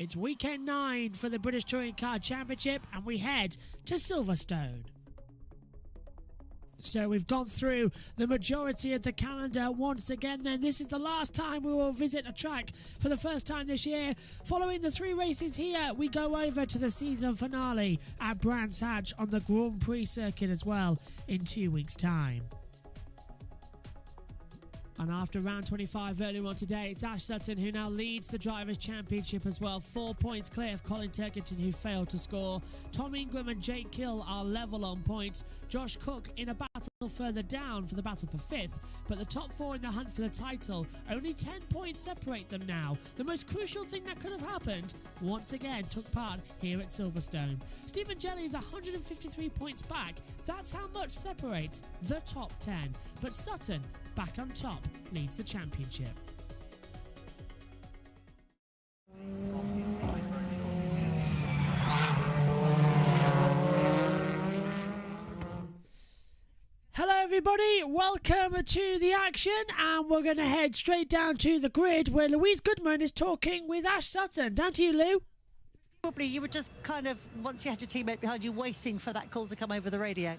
It's weekend 9 for the British Touring Car Championship, and we head to Silverstone. So we've gone through the majority of the calendar once again then. This is the last time we will visit a track for the first time this year. Following the 3 races here, we go over to the season finale at Brands Hatch on the Grand Prix circuit as well in 2 weeks' time. And after round 25 earlier on today, it's Ash Sutton who now leads the Drivers' Championship as well. 4 points clear of Colin Turkington, who failed to score. Tom Ingram and Jake Kill are level on points. Josh Cook in a battle further down for the battle for 5th. But the top 4 in the hunt for the title, only 10 points separate them now. The most crucial thing that could have happened, once again, took part here at Silverstone. Stephen Jelly is 153 points back. That's how much separates the top 10. But Sutton, back on top, leads the championship. Hello everybody, welcome to the action, and we're going to head straight down to the grid where Louise Goodman is talking with Ash Sutton. Down to you, Lou. Probably you were just kind of, once you had your teammate behind you, waiting for that call to come over the radio.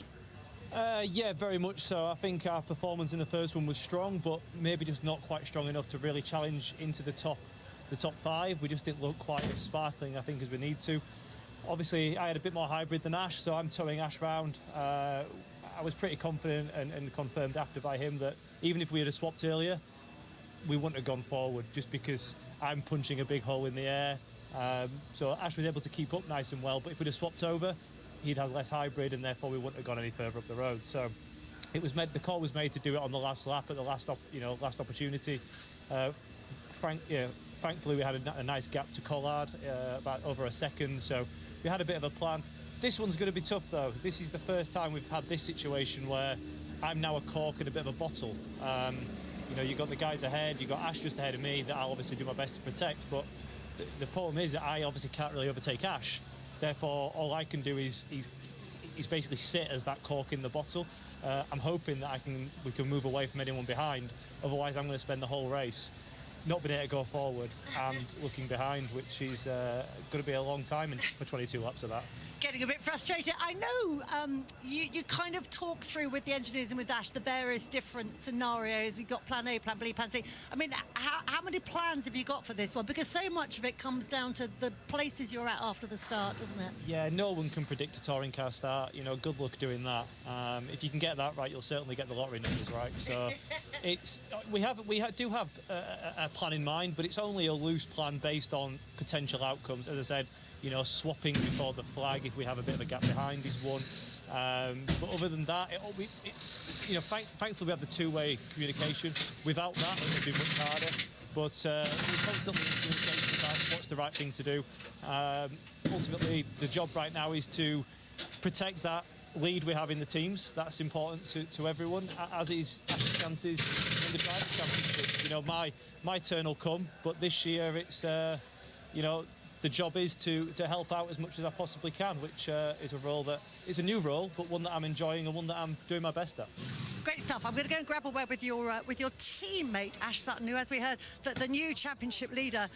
Yeah, very much so. I think our performance in the first one was strong, but maybe just not quite strong enough to really challenge into the top 5. We just didn't look quite as sparkling, I think, as we need to. Obviously, I had a bit more hybrid than Ash, so I'm towing Ash round. I was pretty confident and confirmed after by him that even if we had swapped earlier, we wouldn't have gone forward, just because I'm punching a big hole in the air. So Ash was able to keep up nice and well, but if we'd have swapped over, he'd have less hybrid, and therefore we wouldn't have gone any further up the road. So it was made. The call was made to do it on the last lap at the last opportunity. Thankfully, we had a nice gap to Collard, about over a second. So we had a bit of a plan. This one's going to be tough, though. This is the first time we've had this situation where I'm now a cork and a bit of a bottle. You've got the guys ahead. You've got Ash just ahead of me that I'll obviously do my best to protect. But the problem is that I obviously can't really overtake Ash. Therefore, all I can do is basically sit as that cork in the bottle. I'm hoping that we can move away from anyone behind. Otherwise, I'm going to spend the whole race not being able to go forward and looking behind, which is going to be a long time for 22 laps of that. Getting a bit frustrated. I know you kind of talk through with the engineers and with Ash the various different scenarios. You've got plan A, plan B, plan C. I mean, how many plans have you got for this one? Because so much of it comes down to the places you're at after the start, doesn't it? Yeah, no one can predict a touring car start. Good luck doing that. If you can get that right, you'll certainly get the lottery numbers right. So we do have a plan in mind, but it's only a loose plan based on potential outcomes. As I said, swapping before the flag if we have a bit of a gap behind is one. But other than that, thankfully we have the two-way communication. Without that, it would be much harder. But we're constantly in communication about what's the right thing to do. Ultimately, the job right now is to protect that lead we have in the teams. That's important to everyone, as is Ash's chances in the Drivers' Championship. My turn will come, but this year it's the job is to help out as much as I possibly can, which is a role that is a new role, but one that I'm enjoying and one that I'm doing my best at. Great stuff. I'm going to go and grab a word with your teammate Ash Sutton, who, as we heard, the new championship leader,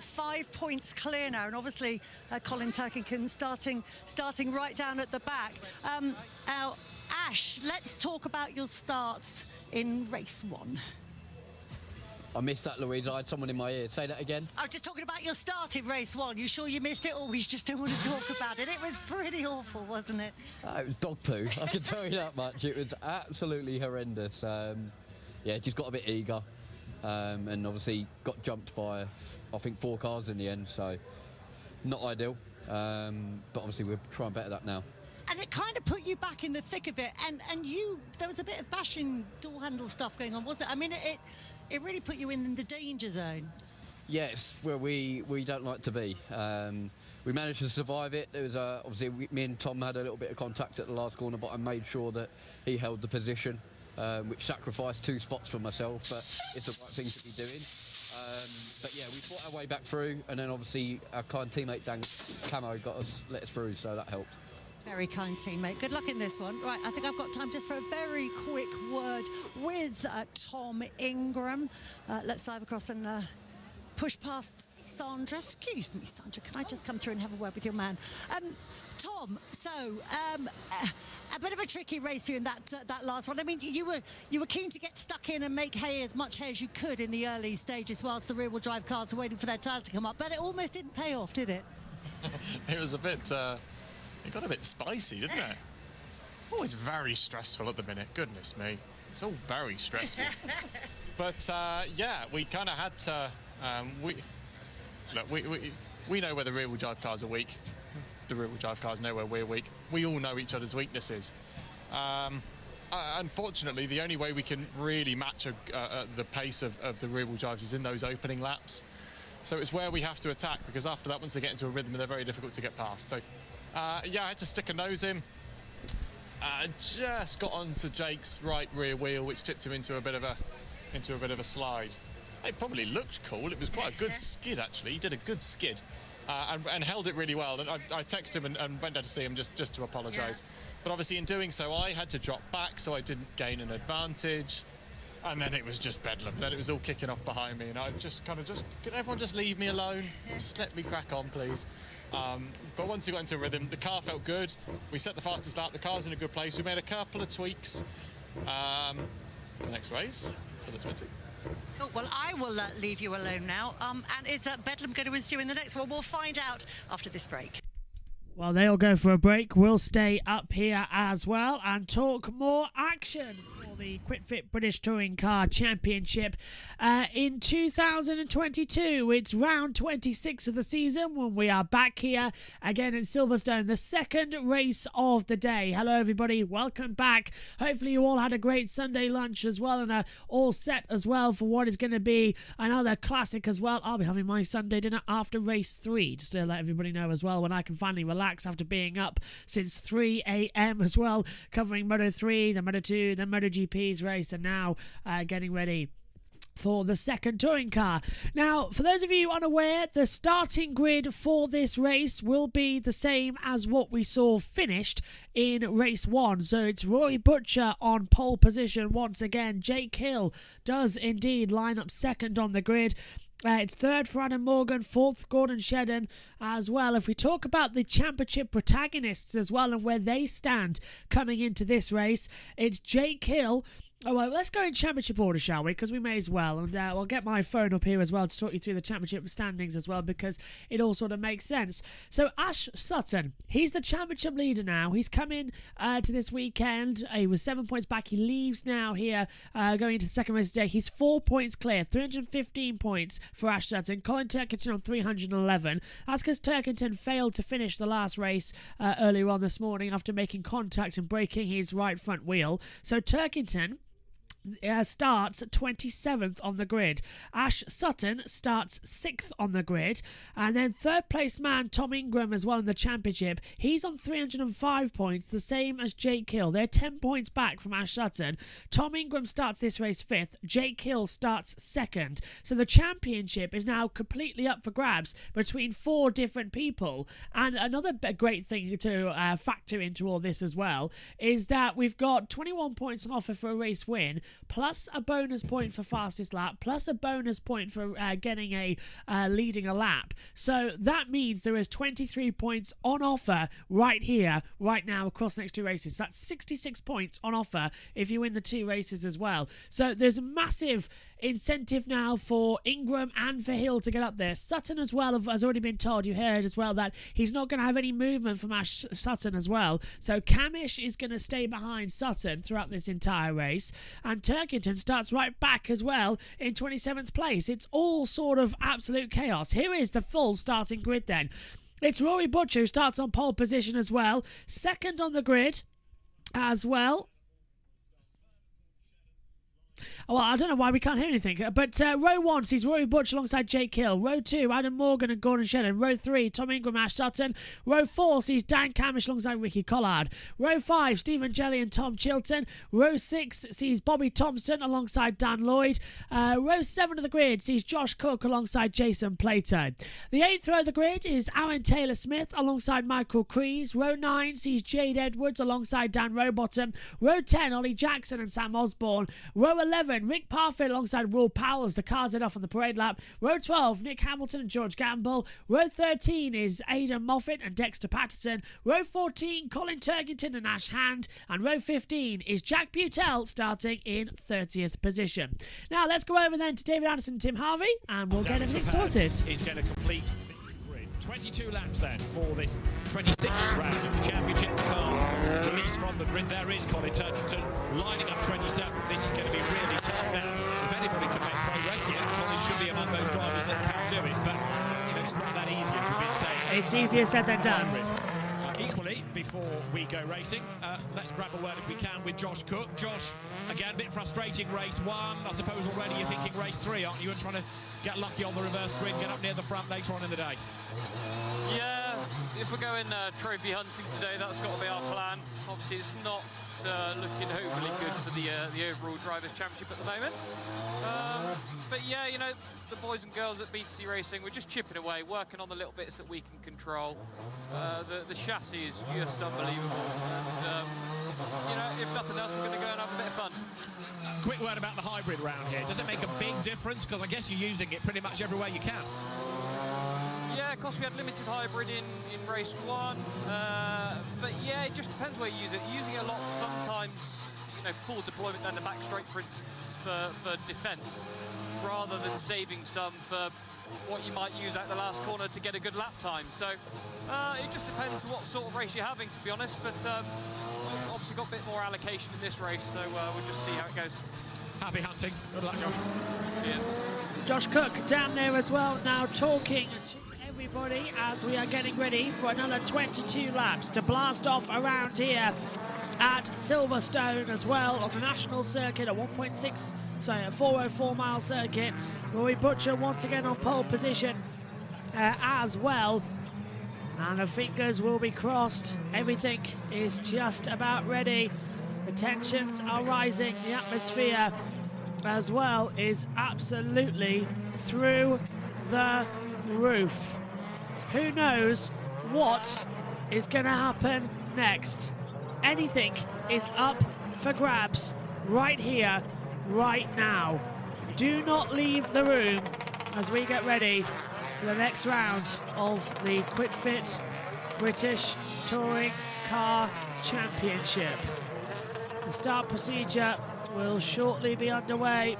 5 points clear now, and obviously Colin Turkington starting right down at the back. Now, Ash, let's talk about your starts in race 1. I missed that, Louise. I had someone in my ear. Say that again. I was just talking about your start in race 1. You sure you missed it, or we just don't want to talk about it? It was pretty awful, wasn't it? It was dog poo. I can tell you that much. It was absolutely horrendous. Just got a bit eager, and obviously got jumped by, I think, 4 cars in the end. So not ideal, but obviously we're trying better that now. And it kind of put you back in the thick of it, and there was a bit of bashing door handle stuff going on, was it? I mean, it really put you in the danger zone. Yes, where we don't like to be. We managed to survive it. There was obviously me and Tom had a little bit of contact at the last corner, but I made sure that he held the position, which sacrificed 2 spots for myself, but it's the right thing to be doing. But yeah, we fought our way back through, and then obviously our kind teammate Dan Camo let us through, so that helped. Very kind teammate. Good luck in this one. Right, I think I've got time just for a very quick word with Tom Ingram. Let's dive across and push past Sandra. Excuse me, Sandra, can I just come through and have a word with your man? Tom, so a bit of a tricky race for you in that last one. I mean, you were keen to get stuck in and make hay, as much hay as you could in the early stages whilst the rear-wheel drive cars were waiting for their tyres to come up, but it almost didn't pay off, did it? It was a bit, it got a bit spicy, didn't it? Always very stressful at the minute, goodness me. It's all very stressful. But yeah, we kind of had to, we know where the rear-wheel drive cars are weak. The rear-wheel drive cars know where we're weak. We all know each other's weaknesses. Unfortunately, the only way we can really match the pace of the rear-wheel drives is in those opening laps. So it's where we have to attack, because after that, once they get into a rhythm, they're very difficult to get past. So yeah, I had to stick a nose in. Just got onto Jake's right rear wheel, which tipped him into a bit of a slide. It probably looked cool. It was quite a good skid, actually. He did a good skid. And held it really well. And I texted him and went down to see him just to apologise. Yeah. But obviously in doing so, I had to drop back, so I didn't gain an advantage. And then it was just bedlam. Then it was all kicking off behind me, and I just could everyone just leave me alone? Just let me crack on, please. But once he got into a rhythm, the car felt good. We set the fastest lap. The car's in a good place. We made a couple of tweaks for the next race, so the 20. Cool. Well, I will leave you alone now. And is bedlam going to ensue in the next one? We'll find out after this break. Well, they'll go for a break. We'll stay up here as well and talk more action for the QuitFit British Touring Car Championship in 2022. It's round 26 of the season when we are back here again in Silverstone, the second race of the day. Hello, everybody. Welcome back. Hopefully you all had a great Sunday lunch as well and are all set as well for what is going to be another classic as well. I'll be having my Sunday dinner after race 3, just to let everybody know as well, when I can finally relax after being up since 3 a.m. as well, covering Moto 3, the Moto 2, the MotoGP's race, and now getting ready for the second touring car. Now, for those of you unaware, the starting grid for this race will be the same as what we saw finished in race 1. So it's Roy Butcher on pole position once again. Jake Hill does indeed line up second on the grid. It's third for Adam Morgan, fourth Gordon Shedden as well. If we talk about the championship protagonists as well and where they stand coming into this race, it's Jake Hill. Oh, well, let's go in championship order, shall we? Because we may as well. And I'll get my phone up here as well to talk you through the championship standings as well, because it all sort of makes sense. So Ash Sutton, he's the championship leader now. He's come in to this weekend. He was 7 points back. He leaves now here going into the second race today. He's 4 points clear, 315 points for Ash Sutton. Colin Turkington on 311. That's because Turkington failed to finish the last race earlier on this morning after making contact and breaking his right front wheel. So Turkington starts 27th on the grid. Ash Sutton starts 6th on the grid. And then third place man Tom Ingram as well in the championship. He's on 305 points, the same as Jake Hill. They're 10 points back from Ash Sutton. Tom Ingram starts this race 5th. Jake Hill starts 2nd. So the championship is now completely up for grabs between 4 different people. And another great thing to factor into all this as well is that we've got 21 points on offer for a race win, plus a bonus point for fastest lap, plus a bonus point for getting leading a lap. So that means there is 23 points on offer right here, right now, across the next 2 races. That's 66 points on offer if you win the 2 races as well. So there's a massive incentive now for Ingram and for Hill to get up there. Sutton as well has already been told, you heard as well, that he's not going to have any movement from Ash Sutton as well. So Camish is going to stay behind Sutton throughout this entire race. And Turkington starts right back as well in 27th place. It's all sort of absolute chaos. Here is the full starting grid then. It's Rory Butcher who starts on pole position as well. Second on the grid as well. Well, I don't know why we can't hear anything. But row 1 sees Rory Butcher alongside Jake Hill. Row 2, Adam Morgan and Gordon Shedden. Row 3, Tom Ingram, Ash Sutton. Row 4 sees Dan Camish alongside Ricky Collard. Row 5, Stephen Jelly and Tom Chilton. Row 6 sees Bobby Thompson alongside Dan Lloyd. Row 7 of the grid sees Josh Cook alongside Jason Plato. The 8th row of the grid is Aaron Taylor-Smith alongside Michael Crees. Row 9 sees Jade Edwards alongside Dan Rowbottom. Row 10, Ollie Jackson and Sam Osborne. Row 11, Rick Parfitt alongside Will Powell as the cars head off on the parade lap. Row 12, Nick Hamilton and George Gamble. Row 13 is Aidan Moffat and Dexter Patterson. Row 14, Colin Turkington and Ash Hand. And row 15 is Jack Butel starting in 30th position. Now let's go over then to David Anderson and Tim Harvey and we'll get everything sorted. He's going to complete the grid. 22 laps then for this 26th round of the championship cars. Released from the grid, there is Colin Turkington lining up 27th. This is going to be really tough now. If anybody can make progress here, Colin should be among those drivers that can do it. But it's not that easy, as we've been saying. It's easier said than done. Equally, before we go racing, let's grab a word if we can with Josh Cook. Josh, again, a bit frustrating race 1. I suppose already you're thinking race 3, aren't you? And trying to get lucky on the reverse grid, get up near the front later on in the day. Yeah, if we're going trophy hunting today, that's got to be our plan. Obviously, it's not looking overly good for the overall Drivers' Championship at the moment. But yeah, you know, the boys and girls at BTC Racing, we're just chipping away, working on the little bits that we can control. The chassis is just unbelievable. And, you know, if nothing else, we're going to go and have a bit of fun. Quick word about the hybrid round here. Does it make a big difference? Because I guess you're using it pretty much everywhere you can. Yeah, of course we had limited hybrid in race 1, but yeah, it just depends where you use it. Using it a lot, sometimes, you know, full deployment down the back straight, for instance, for defence, rather than saving some for what you might use at the last corner to get a good lap time. So it just depends what sort of race you're having, to be honest, but we've obviously got a bit more allocation in this race, so we'll just see how it goes. Happy hunting. Good luck, Josh. Cheers. Josh Cook down there as well, now talking to everybody as we are getting ready for another 22 laps to blast off around here at Silverstone as well on the national circuit, a 404 mile circuit. Roy Butcher once again on pole position as well. And the fingers will be crossed. Everything is just about ready. The tensions are rising. The atmosphere as well is absolutely through the roof. Who knows what is going to happen next? Anything is up for grabs right here, right now. Do not leave the room as we get ready for the next round of the QuitFit British Touring Car Championship. The start procedure will shortly be underway,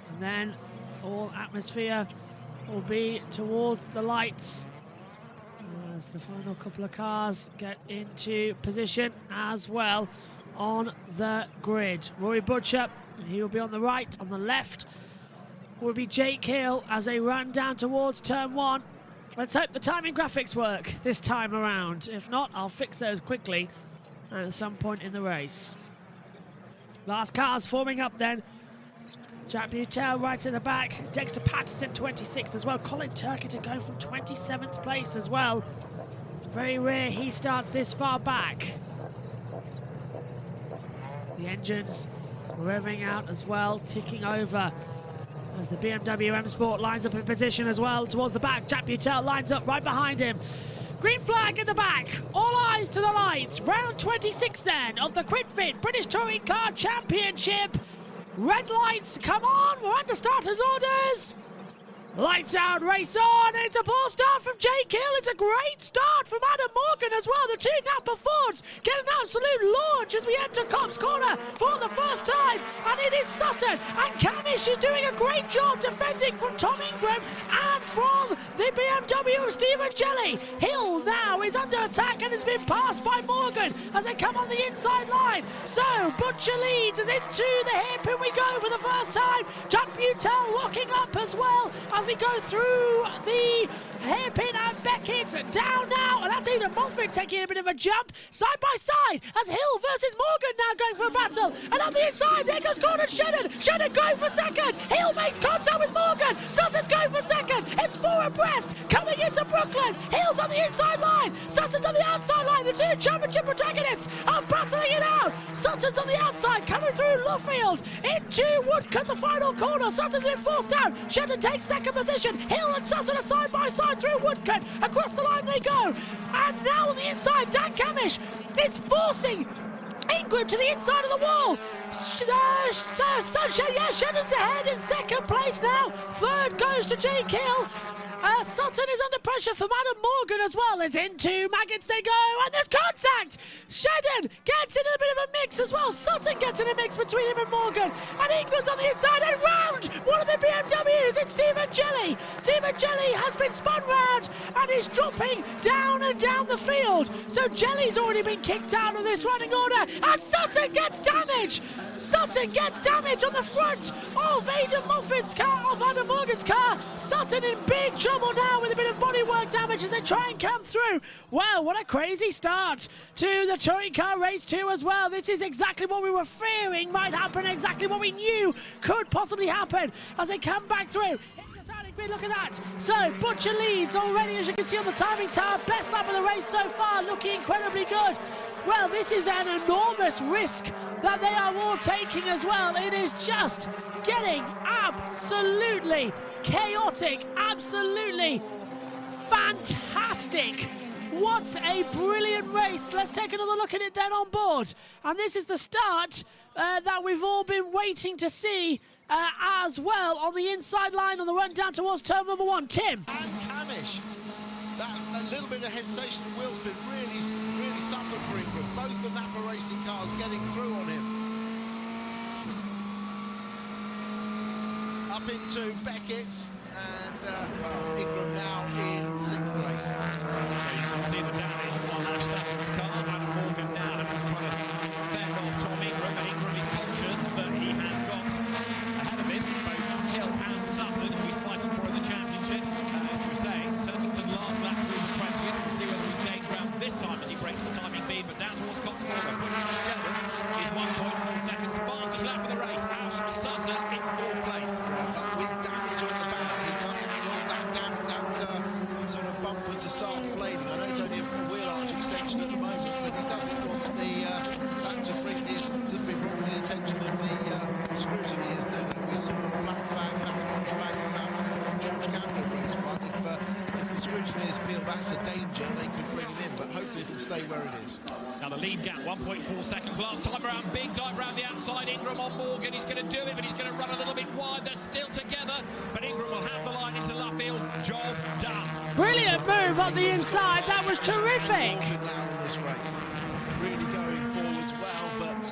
and then all atmosphere will be towards the lights as the final couple of cars get into position as well on the grid. Rory Butcher, he will be on the right. On the left will be Jake Hill as they run down towards turn 1. Let's hope the timing graphics work this time around. If not, I'll fix those quickly at some point in the race. Last cars forming up then. Jack Butel right in the back. Dexter Patterson 26th as well. Colin Turkington going from 27th place as well. Very rare he starts this far back. The engines revving out as well, ticking over as the BMW M Sport lines up in position as well towards the back. Jack Butel lines up right behind him. Green flag in the back. All eyes to the lights. Round 26 then of the QuitFit British Touring Car Championship. Red lights, come on, we're under starters' orders. Lights out, race on. It's a poor start from Jake Hill. It's a great start from Adam Morgan as well. The two Napa Fords get an absolute launch as we enter Cops Corner for the first time. And it is Sutton. And Camish is doing a great job defending from Tom Ingram and from the BMW of Stephen Jelly. Hill now is under attack and has been passed by Morgan as they come on the inside line. So Butcher leads as into the hairpin we go for the first time. Jack Butel locking up as well as we go through the hairpin, and Beckett's down now, and that's Aidan Moffat taking a bit of a jump side by side as Hill versus Morgan now going for a battle, and on the inside there goes Gordon Shedden going for second. Hill makes contact with Morgan. Sutton's going for second. It's four abreast coming into Brooklands. Hill's on the inside line. Sutton's on the outside line. The two championship protagonists are battling it out. Sutton's on the outside coming through Luffield into Woodcut, the final corner. Sutton's been forced down. Shedden takes second position. Hill and Sutton are side by side through Woodcut. Across the line they go. And now on the inside, Dan Camish is forcing Ingram to the inside of the wall. Sunshine, yeah, Shannon's ahead in second place now. Third goes to Jake Hill. Sutton is under pressure from Adam Morgan as well. As into Maggots they go, and there's contact. Shedden gets in a bit of a mix as well. Sutton gets in a mix between him and Morgan, and Ingram's on the inside and round one of the BMWs. It's Stephen Jelly. Stephen Jelly has been spun round and is dropping down and down the field. So Jelly's already been kicked out of this running order, and Sutton gets damage. Sutton gets damage on the front of Adam Morgan's car. Sutton in big trouble now with a bit of bodywork damage as they try and come through. Well, what a crazy start to the touring car race 2 as well. This is exactly what we were fearing might happen, exactly what we knew could possibly happen as they come back through. Great, look at that. So Butcher leads already, as you can see on the timing tab. Best lap of the race so far, looking incredibly good. Well, this is an enormous risk that they are all taking as well. It is just getting absolutely chaotic, absolutely fantastic. What a brilliant race. Let's take another look at it then on board. And this is the start that we've all been waiting to see as well on the inside line on the run down towards turn number 1. Tim. And Camish. That a little bit of hesitation in wheels been really suffered for him, but both the Napa racing cars getting through on him. Up into Beckett's, and well, Ingram now in 6th place. So you can see the damage on Ash Sutton's car. Adam Morgan now is trying to fend off Tom Ingram, and Ingram is conscious that he has got ahead of him both Hill and Sutton, who he's fighting for in the championship. As you were saying, Turkington last lap through the 20th. We'll see whether he's gained ground this time as he breaks the timing beam, but down towards Cotswold, Butcher to Shedden is 1.4 seconds fastest lap of the race. Ash Sutton in 4th place. Yeah, but with damage on the back, he doesn't want that sort of bumper to start flaming. I know it's only a wheel arch extension at the moment, but he doesn't want that to be brought to the attention of the scrutiny as to that we saw a black flag, black and orange flag come out for George Campbell race 1. If the scrutineers feel that's a danger, they could bring him in, but hopefully it'll stay where it is. Now the lead gap, 1.4 seconds last time around. Big dive around the outside. Ingram on Morgan. He's going to do it, but he's going to run a little bit wide. They're still together, but Ingram will have the line into Luffield. Job done. Brilliant move on the inside. That was terrific. Morgan now in this race, really going forwards well, but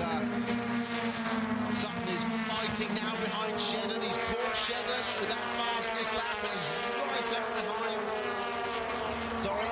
Sutton is fighting now behind Shedden. He's caught Shedden with that fastest lap, and he's right up behind. Sorry.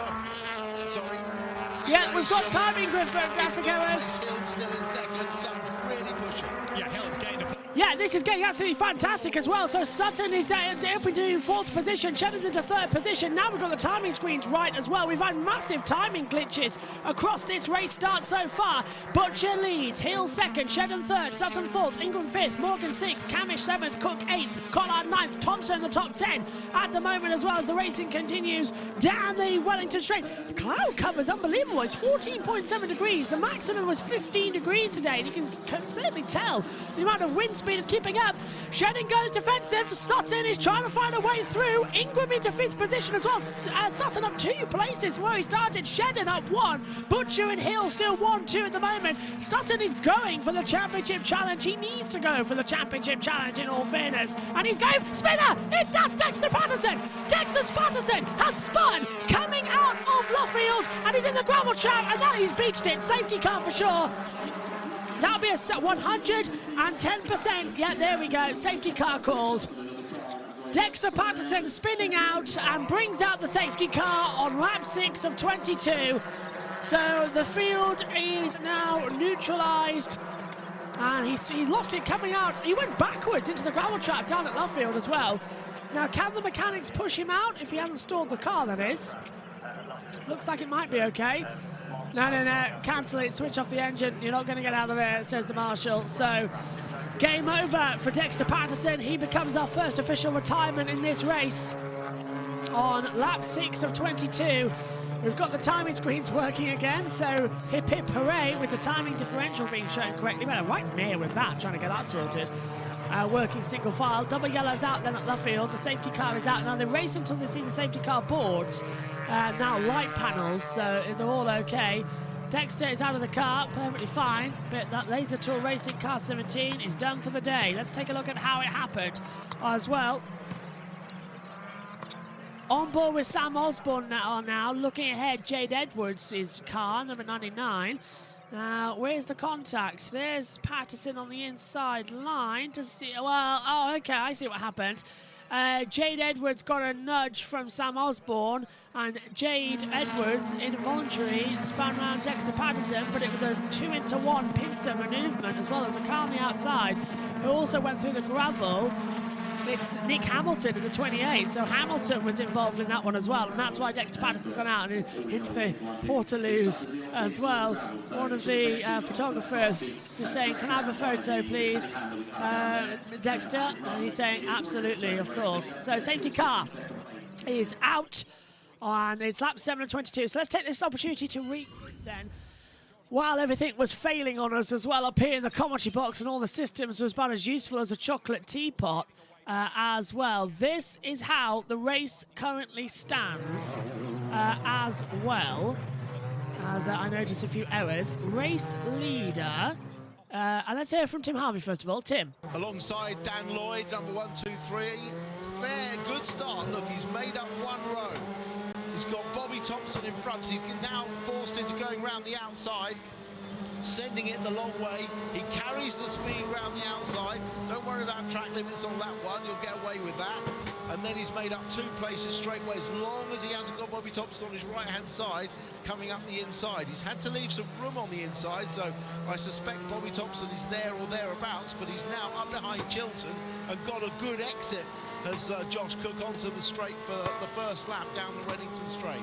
Yeah, we've got timing graphic errors. Hill's still in 2nd. Sutton's really pushing. Yeah, Hill has gained a... Yeah, this is getting absolutely fantastic as well. So Sutton is up into 4th position, Shedden's into 3rd position. Now we've got the timing screens right as well. We've had massive timing glitches across this race start so far. Butcher leads, Hill 2nd, Shedden 3rd, Sutton 4th, Ingram 5th, Morgan 6th, Camish 7th, Cook 8th, Collard 9th, Thompson in the top 10 at the moment as well as the racing continues down the Wellington Straight. The cloud cover is unbelievable. It's 14.7 degrees. The maximum was 15 degrees today, and you can certainly tell the amount of wind speed is keeping up. Shedden goes defensive. Sutton is trying to find a way through. Ingram into 5th position as well. Sutton up 2 places where he started. Shedden up 1. Butcher and Hill still 1-2 at the moment. Sutton is going for the championship challenge. He needs to go for the championship challenge in all fairness. And he's going spinner. That's Dexter Patterson. Dexter Patterson has spun coming out of Luffield, and he's in the gravel trap, and that he's beached it. Safety car for sure. That'll be a 110%. Yeah, there we go. Safety car called. Dexter Patterson spinning out and brings out the safety car on lap 6 of 22. So the field is now neutralised. And he lost it coming out. He went backwards into the gravel trap down at Luffield as well. Now, can the mechanics push him out if he hasn't stalled the car, that is? Looks like it might be okay. No, cancel it, switch off the engine. You're not going to get out of there, says the marshal. So, game over for Dexter Patterson. He becomes our first official retirement in this race on lap 6 of 22. We've got the timing screens working again, so hip hip hooray with the timing differential being shown correctly. We had a right mare with that, trying to get that sorted. Working single file. Double yellows out then at Luffield. The safety car is out. Now they race until they see the safety car boards. Now light panels, so they're all okay. Dexter is out of the car, perfectly fine, but that Laser Tool Racing Car 17 is done for the day. Let's take a look at how it happened as well. On board with Sam Osborne now, looking ahead, Jade Edwards' car, number 99. Now, where's the contact? There's Patterson on the inside line. Okay, I see what happened. Jade Edwards got a nudge from Sam Osborne, and Jade Edwards involuntarily spun around Dexter Patterson, but it was a 2-into-1 pincer manoeuvement, as well as a car on the outside, who also went through the gravel. It's Nick Hamilton in the 28, so Hamilton was involved in that one as well, and that's why Dexter Patterson gone out and into the Portaloos as well. One of the photographers just saying, "Can I have a photo, please, Dexter?" And he's saying, "Absolutely, of course." So safety car is out, and it's lap 7 of 22. So let's take this opportunity to regroup then. While everything was failing on us as well up here in the commentary box, and all the systems was about as useful as a chocolate teapot. As well. This is how the race currently stands as well. As I noticed a few errors. Race leader. And let's hear from Tim Harvey first of all. Tim. Alongside Dan Lloyd, number 1, 2, 3. Fair, good start. Look, he's made up one row. He's got Bobby Thompson in front. He's now forced into going round the outside, sending it the long way. He carries the speed round the outside. Don't worry about track limits on that one, you'll get away with that. And then he's made up 2 places straight away, as long as he hasn't got Bobby Thompson on his right hand side coming up the inside. He's had to leave some room on the inside, so I suspect Bobby Thompson is there or thereabouts, but he's now up behind Chilton and got a good exit as Josh Cook onto the straight for the first lap down the Reddington straight.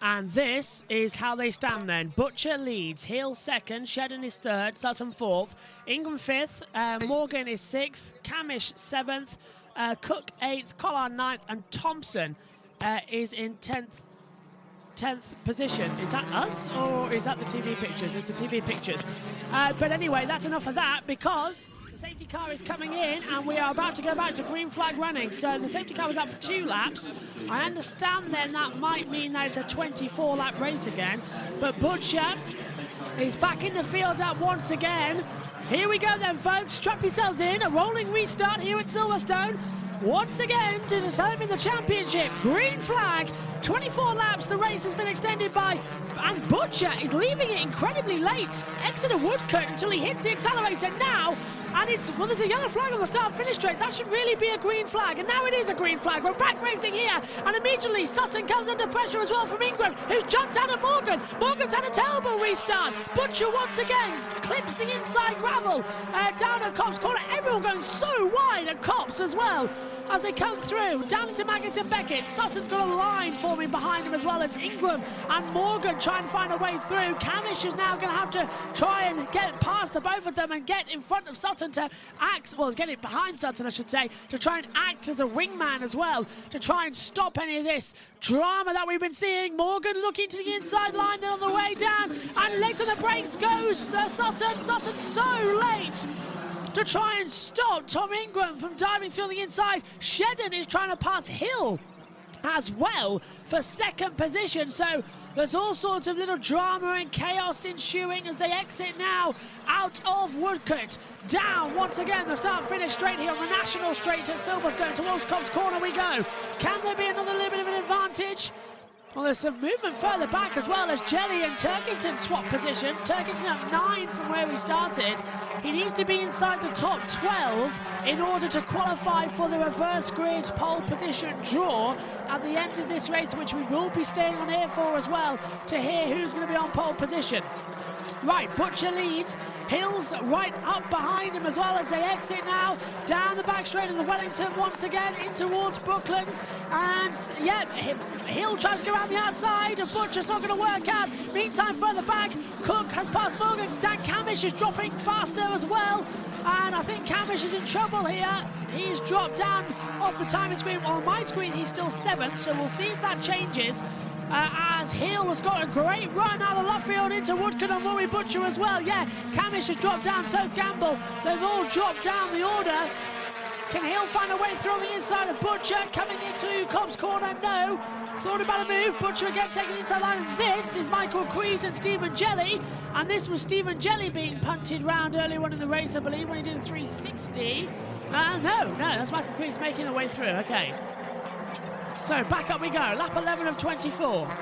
And this is how they stand then. Butcher leads, Hill second, Shedden is third, Sutton fourth, Ingram fifth, Morgan is sixth, Camish seventh, Cook eighth, Collard ninth, and Thompson is in 10th position. Is that us or is that the TV pictures? It's the TV pictures. But anyway, that's enough of that, because the safety car is coming in and we are about to go back to green flag running. So the safety car was up for 2 laps. I understand then that might mean that it's a 24-lap race again. But Butcher is back in the field up once again. Here we go then, folks. Strap yourselves in. A rolling restart here at Silverstone. Once again to determine the championship. Green flag. 24 laps the race has been extended by, and Butcher is leaving it incredibly late. Exeter Woodcote until he hits the accelerator now. And there's a yellow flag on the start-finish straight. That should really be a green flag. And now it is a green flag. We're back racing here. And immediately Sutton comes under pressure as well from Ingram, who's jumped out of Morgan. Morgan's had a terrible restart. Butcher once again clips the inside gravel down at Copse Corner. Everyone going so wide at Copse as well as they come through. Down into Maggott and Beckett. Sutton's got a line forming behind him as well as Ingram and Morgan try and find a way through. Camish is now going to have to try and get past the both of them and get in front of Sutton to act, well, get it behind Sutton, I should say, to try and act as a wingman as well, to try and stop any of this drama that we've been seeing. Morgan looking to the inside line on the way down, and late to the brakes goes Sutton. Sutton so late to try and stop Tom Ingram from diving through the inside. Shedden is trying to pass Hill as well for second position. So there's all sorts of little drama and chaos ensuing as they exit now out of Woodcote. Down once again the start-finish straight here on the National Straight at Silverstone. Towards Copse Corner we go. Can there be another little bit of an advantage? Well, there's some movement further back as well as Jelly and Turkington swap positions. Turkington up 9 from where we started. He needs to be inside the top 12 in order to qualify for the reverse grid pole position draw at the end of this race, which we will be staying on air for as well to hear who's going to be on pole position. Right, Butcher leads. Hill's right up behind him as well as they exit now. Down the back straight of the Wellington once again in towards Brooklands. And, yeah, Hill tries to go around the outside. Butcher's not going to work out. Meantime, further back, Cook has passed Morgan. Dan Camish is dropping faster as well. And I think Camish is in trouble here. He's dropped down off the timing screen. On my screen, he's still 7th, so we'll see if that changes. As Hill has got a great run out of Luffield into Woodcote and Murray Butcher as well. Yeah, Camish has dropped down, so's Gamble. They've all dropped down the order. Can Hill find a way through on the inside of Butcher? Coming into Cobb's corner, no. Thought about a move. Butcher again taking the inside line. This is Michael Creed and Stephen Jelly. And this was Stephen Jelly being punted round earlier on in the race, I believe, when he did a 360. No, that's Michael Creed making the way through. Okay. So back up we go. Lap 11 of 24.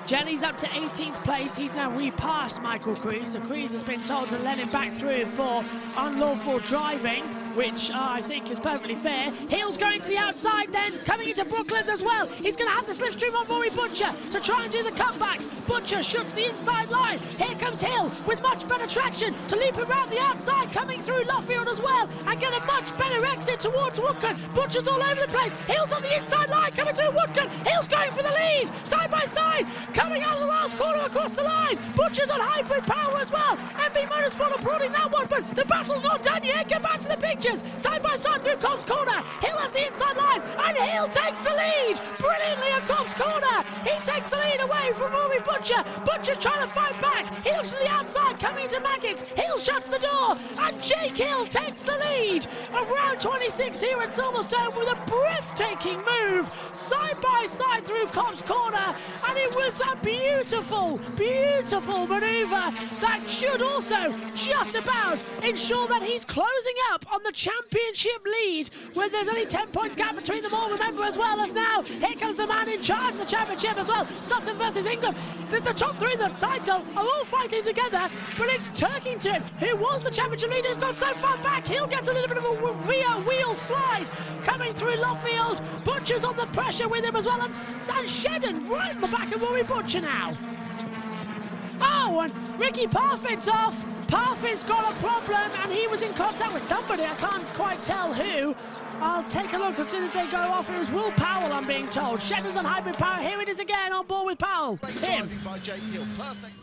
Jelly's up to 18th place. He's now repassed Michael Creed. So Creed has been told to let him back through for unlawful driving, which I think is perfectly fair. Hill's going to the outside then, coming into Brooklands as well. He's going to have the slipstream on Rory Butcher to try and do the cutback. Butcher shoots the inside line. Here comes Hill with much better traction to leap around the outside, coming through Luffield as well, and get a much better exit towards Woodcote. Butcher's all over the place. Hill's on the inside line, coming through Woodcote. Hill's going for the lead, side by side, coming out of the last corner across the line. Butcher's on hybrid power as well. MB Motorsport applauding that one, but the battle's not done yet. Get back to the pictures. Side by side through Cobb's corner. Hill has the inside line, and Hill takes the lead brilliantly at Cobb's corner. He takes the lead away from Rory Butcher. Butcher's trying to fight back. He looks to the outside, coming into Maggots. Hill shuts the door, and Jake Hill takes the lead of round 26 here at Silverstone with a breathtaking move, side by side through Cobb's corner, and it was a beautiful manoeuvre that should also just about ensure that he's closing up on the championship lead when there's only 10 points gap between them all. Remember, as well as now, here comes the man in charge of the championship as well. Sutton versus Ingram. The top three in the title are all fighting together, but it's Turkington, who was the championship leader, who's not so far back. He'll get a little bit of a rear wheel slide coming through Luffield. Butcher's on the pressure with him as well, and Shedden right in the back of Rory Butcher now. Oh, and Ricky Parfit's off. Parfit's got a problem, and he was in contact with somebody. I can't quite tell who. I'll take a look as soon as they go off. It was Will Powell, I'm being told. Shedden's on hybrid power. Here it is again, on board with Powell. Great Tim. driving by Jake Hill. Perfect.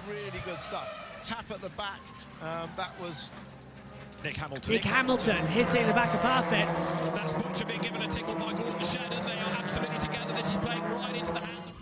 Really good stuff. Tap at the back. That was Nick Hamilton. Nick Hamilton hitting the back of Parfit. That's Butcher being given a tickle by Gordon Shedden. They are absolutely together. This is playing right into the hands of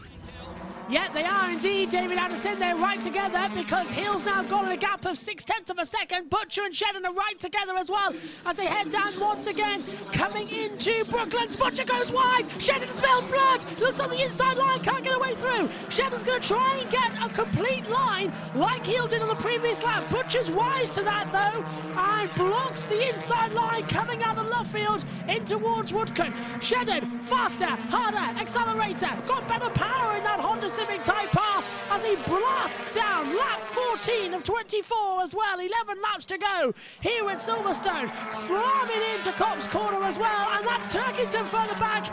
Yeah, they are indeed, David Anderson. They're right together because Hill's now got a gap of 0.6 of a second. Butcher and Shedden are right together as well as they head down once again. Coming into Brooklands, Butcher goes wide. Shedden smells blood. Looks on the inside line, can't get away through. Shedden's going to try and get a complete line like Hill did on the previous lap. Butcher's wise to that though and blocks the inside line coming out of Luffield in towards Woodcote. Shedden, faster, harder, accelerator, got better power in that Honda Civic Type R as he blasts down lap 14 of 24 as well. 11 laps to go here at Silverstone. Slamming into Cobb's corner as well, and that's Turkington further back.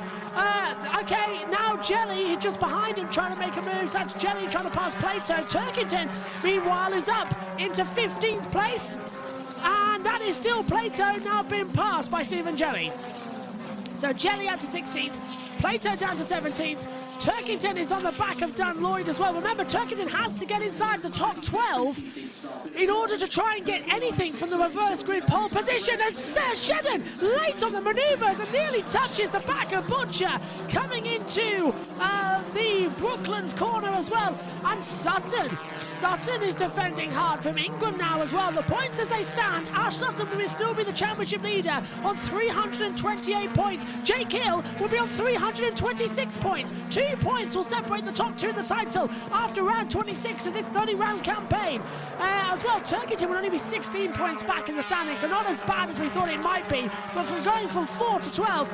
Okay, now Jelly just behind him trying to make a move. So that's Jelly trying to pass Plato. Turkington, meanwhile, is up into 15th place, and that is still Plato now being passed by Stephen Jelly. So Jelly up to 16th, Plato down to 17th. Turkington is on the back of Dan Lloyd as well. Remember, Turkington has to get inside the top 12 in order to try and get anything from the reverse grid pole position, as Shedden late on the manoeuvres and nearly touches the back of Butcher coming into the Brooklands corner as well. And Sutton is defending hard from Ingram now as well. The points as they stand, Ash Sutton will still be the championship leader on 328 points. Jake Hill will be on 326 points. 2 points will separate the top two of the title after round 26 of this 30-round campaign. As well, Turkington will only be 16 points back in the standings, so not as bad as we thought it might be, but from going from 4 to 12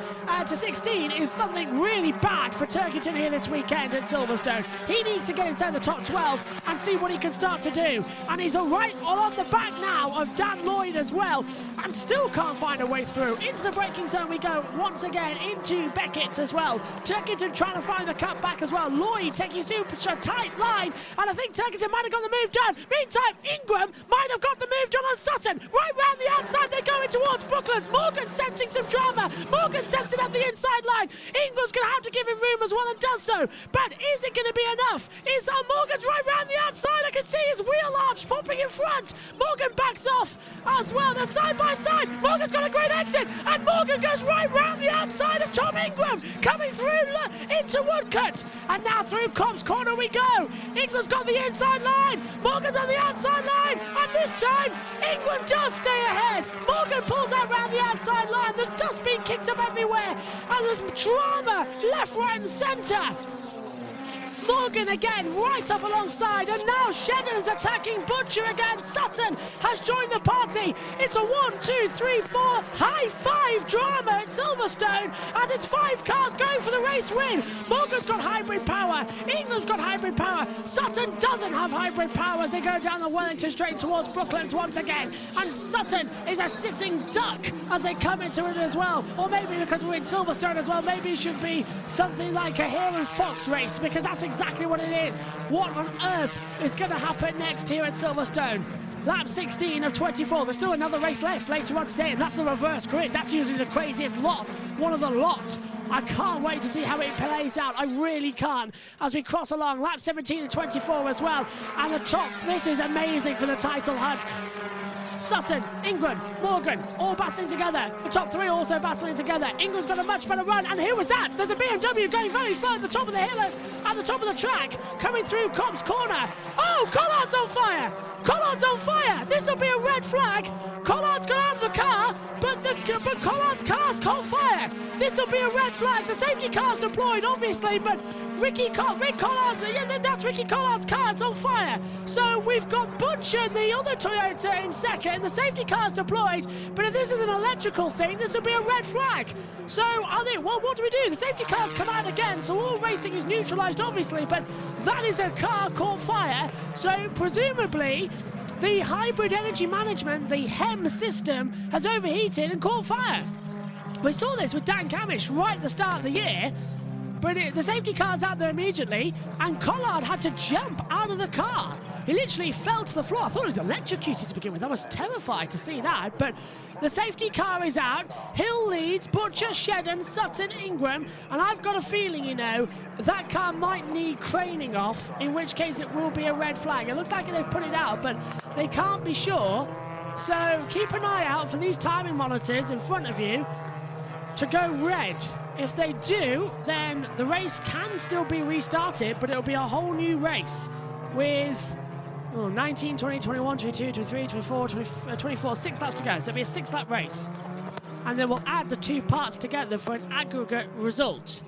to 16 is something really bad for Turkington here this weekend at Silverstone. He needs to get inside the top 12 and see what he can start to do, and he's right on the back now of Dan Lloyd as well, and still can't find a way through. Into the braking zone we go once again, into Beckett's as well. Turkington trying to find the cut back as well. Lloyd taking super tight line, and I think Turkington might have got the move done. Meantime, Ingram might have got the move done on Sutton. Right round the outside, they're going towards Brooklands. Morgan sensing some drama. Morgan sensing up the inside line. Ingram's going to have to give him room as well, and does so. But is it going to be enough? Is Morgan's right round the outside? I can see his wheel arch popping in front. Morgan backs off as well. They're side by side. Morgan's got a great exit, and Morgan goes right round the outside of Tom Ingram, coming through into Woodcote. And now through Cobb's corner we go. Ingram's got the inside line. Morgan's on the outside line, and this time, England does stay ahead. Morgan pulls out round the outside line. There's dust being kicked up everywhere. And there's drama left, right and centre. Morgan again, right up alongside, and now Shedden's attacking Butcher again. Sutton has joined the party. It's a 1, 2, 3, 4 high five drama at Silverstone as it's 5 cars going for the race win. Morgan's got hybrid power. England's got hybrid power. Sutton doesn't have hybrid power as they go down the Wellington Straight towards Brooklands once again. And Sutton is a sitting duck as they come into it as well. Or maybe because we're in Silverstone as well, maybe it should be something like a Hare and Fox race, because that's exactly what it is. What on earth is going to happen next here at Silverstone? Lap 16 of 24. There's still another race left later on today, and that's the reverse grid. That's usually the craziest lot, one of the lot. I can't wait to see how it plays out. I really can't. As we cross along, lap 17 and 24 as well. And the top, this is amazing for the title hunt. Sutton, England, Morgan, all battling together. The top 3 also battling together. England's got a much better run, and who was that? There's a BMW going very slow at the top of the hill, at the top of the track, coming through Cobb's corner. Oh, Collard's on fire! Collard's on fire! This will be a red flag. Collard's got out of the car, but Collard's car's caught fire. This will be a red flag. The safety car's deployed, obviously, but Rick Collard's, that's Ricky Collard's car. It's on fire. So we've got Butcher and the other Toyota in second. The safety car's deployed, but if this is an electrical thing, this will be a red flag. So I think, well, what do we do? The safety car's come out again, so all racing is neutralised, obviously, but that is a car caught fire. So presumably, the hybrid energy management, the HEM system, has overheated and caught fire. We saw this with Dan Camish right at the start of the year, but the safety car's out there immediately, and Collard had to jump out of the car. He literally fell to the floor. I thought he was electrocuted to begin with. I was terrified to see that, but the safety car is out. Hill leads, Butcher, Shedden, Sutton, Ingram, and I've got a feeling, you know, that car might need craning off, in which case it will be a red flag. It looks like they've put it out, but they can't be sure. So keep an eye out for these timing monitors in front of you to go red. If they do, then the race can still be restarted, but it'll be a whole new race with 19, 20, 21, 22, 23, 24, 24, 6 laps to go. So it'll be a 6-lap race. And then we'll add the 2 parts together for an aggregate result.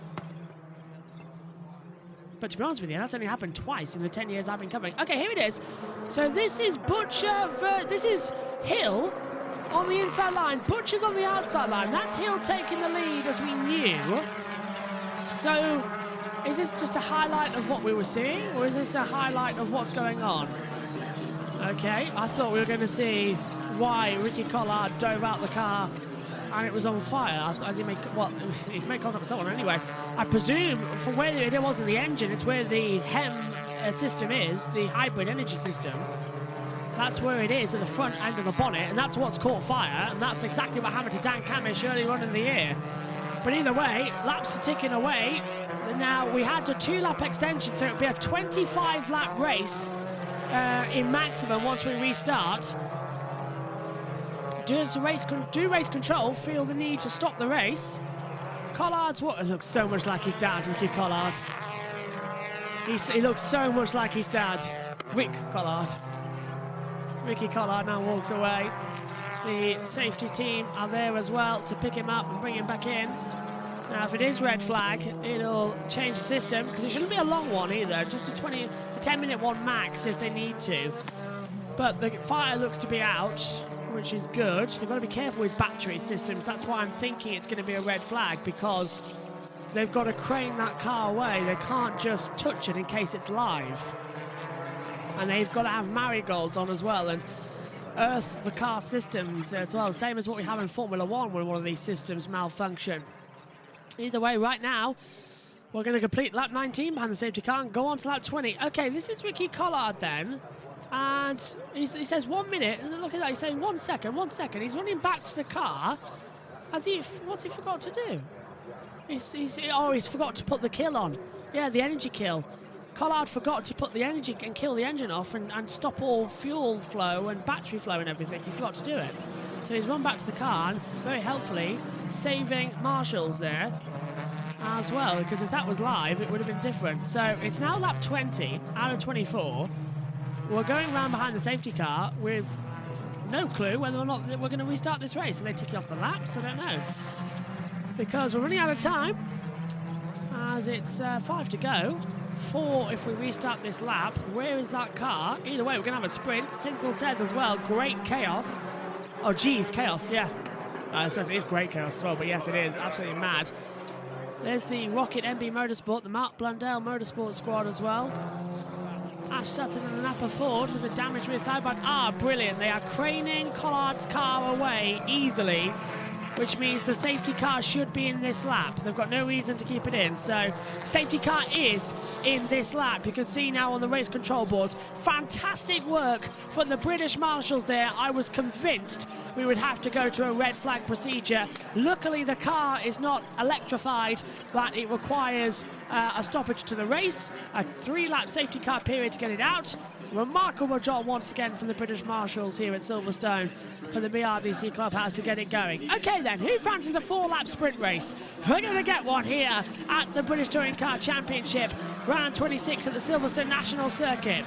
But to be honest with you, that's only happened twice in the 10 years I've been covering. Okay, here it is. So this is Butcher, this is Hill on the inside line. Butcher's on the outside line. That's Hill taking the lead, as we knew. So is this just a highlight of what we were seeing, or is this a highlight of what's going on? Okay, I thought we were going to see why Ricky Collard dove out the car and it was on fire. As he made, well, he's made contact with someone anyway. I presume from where it was in the engine, it's where the HEM system is, the hybrid energy system. That's where it is at the front end of the bonnet, and that's what's caught fire, and that's exactly what happened to Dan Camish earlier on in the year. But either way, laps are ticking away. Now, we had a 2-lap extension, so it'll be a 25-lap race in maximum once we restart. Do race control feel the need to stop the race? Collard's what? It looks so much like his dad, Ricky Collard. He looks so much like his dad, Rick Collard. Ricky Collard now walks away. The safety team are there as well to pick him up and bring him back in. Now, if it is red flag, it'll change the system, because it shouldn't be a long one either, just a 10-minute one max if they need to. But the fire looks to be out, which is good. They've got to be careful with battery systems. That's why I'm thinking it's going to be a red flag, because they've got to crane that car away. They can't just touch it in case it's live. And they've got to have marigolds on as well and earth the car systems as well, same as what we have in Formula 1 when one of these systems malfunction. Either way, right now, we're going to complete lap 19 behind the safety car and go on to lap 20. Okay, this is Ricky Collard then. And he says 1 minute. Look at that, he's saying 1 second, 1 second. He's running back to the car. What's he forgot to do? He's forgot to put the kill on. Yeah, the energy kill. Collard forgot to put the energy and kill the engine off and stop all fuel flow and battery flow and everything. He forgot to do it. So he's run back to the car and very helpfully saving marshals there as well, because if that was live, it would have been different. So it's now lap 20 out of 24. we're going round behind the safety car with no clue whether or not we're going to restart this race. Are they ticking off the laps? I don't know. Because we're running out of time, as it's 5 to go. 4 if we restart this lap. Where is that car? Either way, we're going to have a sprint. Tintle says as well, great chaos. Oh, geez, chaos, yeah. I suppose it is great chaos as well, but yes, it is. Absolutely mad. There's the Rocket MB Motorsport, the Mark Blundell Motorsport squad as well. Ash Sutton and Napa Ford with the damage rear side, but brilliant. They are craning Collard's car away easily, which means the safety car should be in this lap. They've got no reason to keep it in. So safety car is in this lap. You can see now on the race control boards. Fantastic work from the British marshals there. I was convinced we would have to go to a red flag procedure. Luckily, the car is not electrified, but it requires a stoppage to the race, a 3-lap safety car period to get it out. Remarkable job once again from the British marshals here at Silverstone for the BRDC Clubhouse to get it going. Okay then, who fancies a 4-lap sprint race? We're going to get one here at the British Touring Car Championship, round 26 at the Silverstone National Circuit.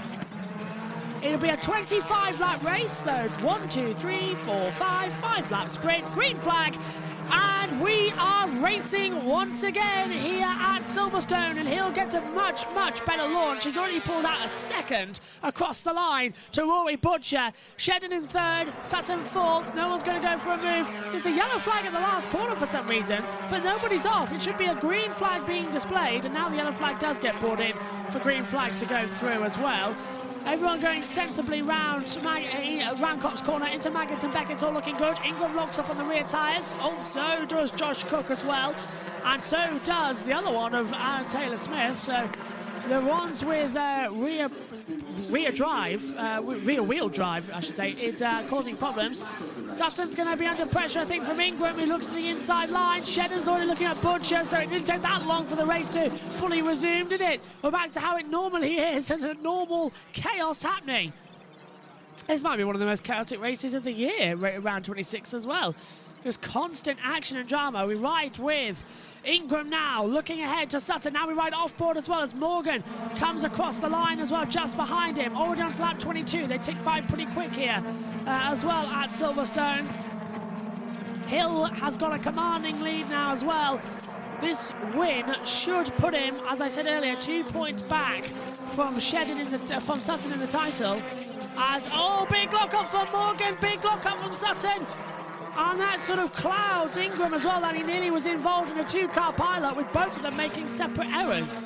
It'll be a 25-lap race, so 1, 2, 3, 4, 5-lap sprint, green flag, and we are racing once again here at Silverstone, and Hill gets a much, much better launch. He's already pulled out a second across the line to Rory Butcher. Shedden in 3rd, Sutton 4th. No one's going to go for a move. There's a yellow flag at the last corner for some reason, but nobody's off. It should be a green flag being displayed, and now the yellow flag does get brought in for green flags to go through as well. Everyone going sensibly round Copse corner into Maggott and Beckett's all looking good. Ingram locks up on the rear tyres. Oh, so does Josh Cook as well. And so does the other one of Taylor Smith. So the ones with rear wheel drive, I should say, it's causing problems. Sutton's going to be under pressure, I think, from Ingram, who looks to the inside line. Shedden's already looking at Butcher, so it didn't take that long for the race to fully resume, did it? We're back to how it normally is, and a normal chaos happening. This might be one of the most chaotic races of the year, round 26 as well. Just constant action and drama. We ride with Ingram now, looking ahead to Sutton. Now we ride off-board as well as Morgan comes across the line as well, just behind him. Already on to lap 22. They tick by pretty quick here as well at Silverstone. Hill has got a commanding lead now as well. This win should put him, as I said earlier, 2 points back from from Sutton in the title. Big lock up from Morgan, big lock up from Sutton. And that sort of clouds Ingram as well, that he nearly was involved in a 2-car pileup with both of them making separate errors.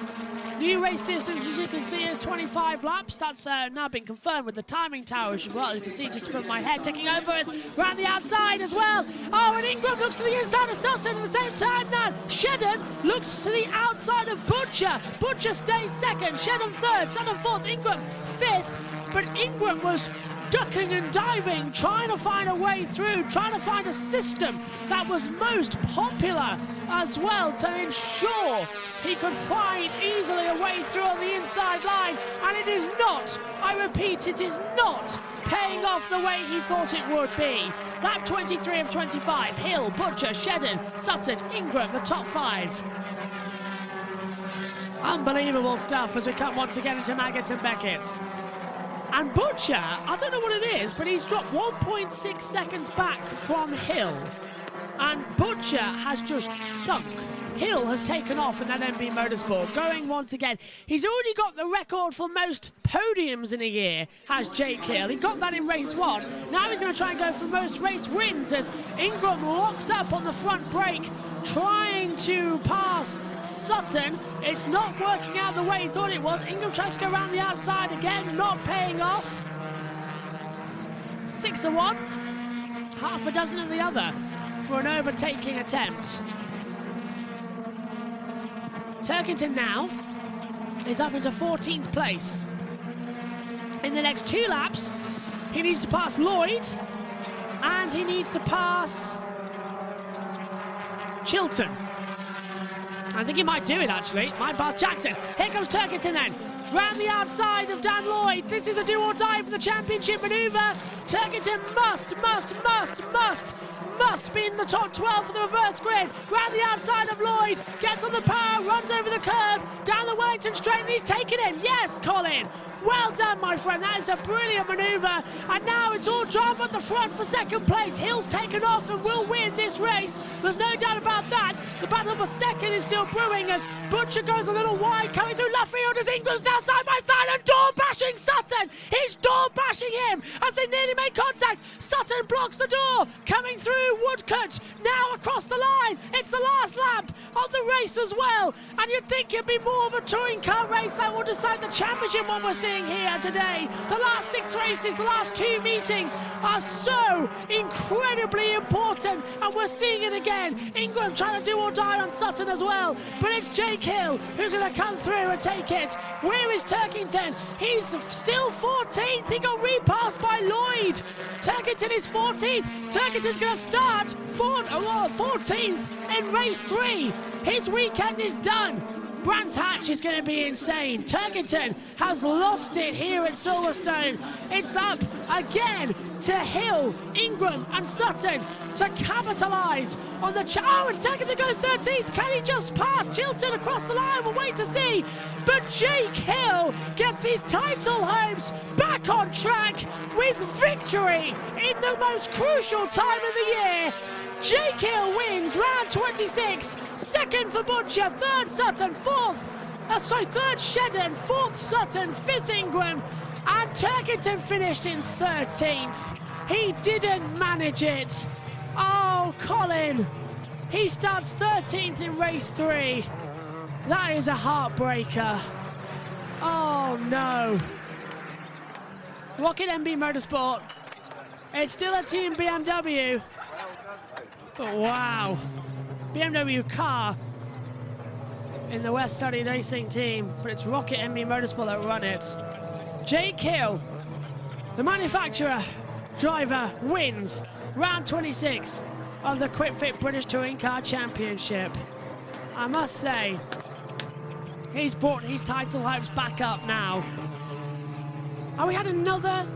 New race distance, as you can see, is 25 laps. That's now been confirmed with the timing tower as well. You can see just above my head, ticking over us around the outside as well. Oh, and Ingram looks to the inside of Sutton at the same time now. Shedden looks to the outside of Butcher. Butcher stays 2nd, Shedden 3rd, Sutton 4th, Ingram 5th. But Ingram was ducking and diving, trying to find a way through, trying to find a system that was most popular as well to ensure he could find easily a way through on the inside line. And it is not, I repeat, it is not paying off the way he thought it would be. Lap 23 of 25, Hill, Butcher, Shedden, Sutton, Ingram, the top 5. Unbelievable stuff as we come once again into Maggott and Beckett's. And Butcher, I don't know what it is, but he's dropped 1.6 seconds back from Hill. And Butcher has just sunk. Hill has taken off in that MB Motorsport, going once again. He's already got the record for most podiums in a year, has Jake Hill. He got that in race 1. Now he's going to try and go for most race wins as Ingram locks up on the front brake, trying to pass Sutton. It's not working out the way he thought it was. Ingram tries to go around the outside again, not paying off. 6 of one, half a dozen of the other for an overtaking attempt. Turkington now is up into 14th place. In the next 2 laps, he needs to pass Lloyd and he needs to pass Chilton. I think he might do it, actually. Might pass Jackson. Here comes Turkington then. Round the outside of Dan Lloyd. This is a do-or-die for the championship manoeuvre. Turkington must be in the top 12 for the reverse grid. Round the outside of Lloyd, gets on the power, runs over the curb, down the Wellington straight, and he's taken him. Yes, Colin. Well done, my friend. That is a brilliant manoeuvre. And now it's all drama at the front for second place. Hill's taken off and will win this race. There's no doubt about that. The battle for second is still brewing as Butcher goes a little wide, coming through left field as Ingram's now side by side and door bashing Sutton. He's door bashing him as they nearly make contact. Sutton blocks the door, coming through Woodcut, now across the line. It's the last lap of the race as well. And you'd think it'd be more of a touring car race that will decide the championship what we're seeing here today. The last 6 races, the last 2 meetings are so incredibly important, and we're seeing it again. Ingram trying to do or die on Sutton as well, but it's Jake Hill who's going to come through and take it. Where is Turkington? He's still 14th. He got repassed by Lloyd. Turkington is 14th. Turkington's going to start 14th in race 3. His weekend is done. Brands Hatch is going to be insane. Turkington has lost it here at Silverstone. It's up again to Hill, Ingram and Sutton to capitalise on the... Oh, and Turkington goes 13th. Can he just pass Chilton across the line? We'll wait to see. But Jake Hill gets his title hopes back on track with victory in the most crucial time of the year. Jake Hill wins round 26, second for Butcher, third Sutton, third Shedden, fourth Sutton, fifth Ingram, and Turkington finished in 13th. He didn't manage it. Oh, Colin, he starts 13th in race 3. That is a heartbreaker. Oh no. Rocket MB Motorsport. It's still a team BMW. But wow, BMW car in the West Surrey Racing team, but it's Rocket MB Motorsport that run it. Jake Hill, the manufacturer driver, wins round 26 of the Quick Fit British Touring Car Championship. I must say, he's brought his title hopes back up now. Have we had another